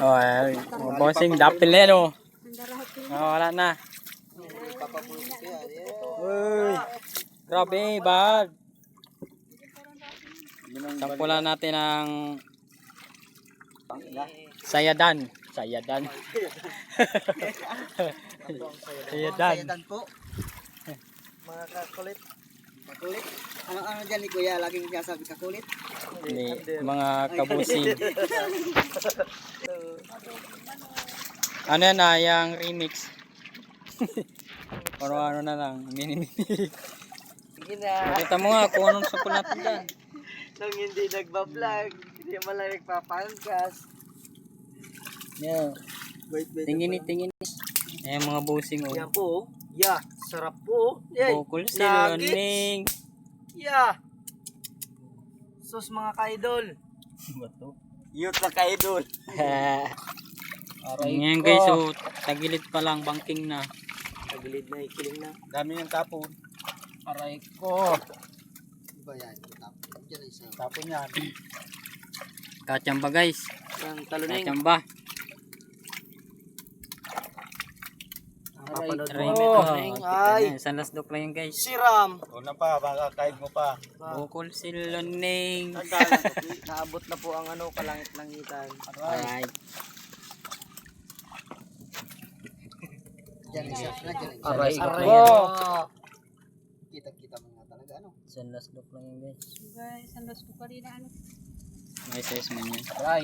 Oh, bossing dapil na yan oh. Oh, wala na. Uy, grabe, bad. Sampulan natin ang sayadan. Sayadan. Sayadan po. Mga kakulit. Kakulit? Ano dyan ni Kuya? Laging sinasabi kakulit? Ni mga kabusing. Ano yan na, yung remix. Pero ano na lang, mini-mini. Sige na. Kita mo nga kung anong sampul natin dyan. Nung hindi nagbablog, hindi mo lang nagpapangkas. Yeah. Wait. Tingin ni. Ayan mga busing oh. Yan po. Yeah, sarap po. Yay. Bukol siloning. Yeah. Sus mga ka-idol. Bato. Youth na ka-idol. Ngayon guys, so tagilid pa lang, bangking na. Tagilid na, ikiling na. Dami ng tapon. Aray ko. Iba yan. Tapon. Diyan isa. Tapon yan. Kachamba guys. Ang taluning. Kachamba. Papanood Aray mo ko. kami taluning. Ay. Sanlasdok lang yan guys. Siram. Una pa, baka kahit mo pa. Bukol siloning. Naabot na po ang ano, kalangit-langitan. Alright. Diyan isa. Aray ko. Kita-kita mo nga talaga ano. Sanlasdok lang yan guys. Guys, ang lost ko kanina ano. May size man yan. Aray.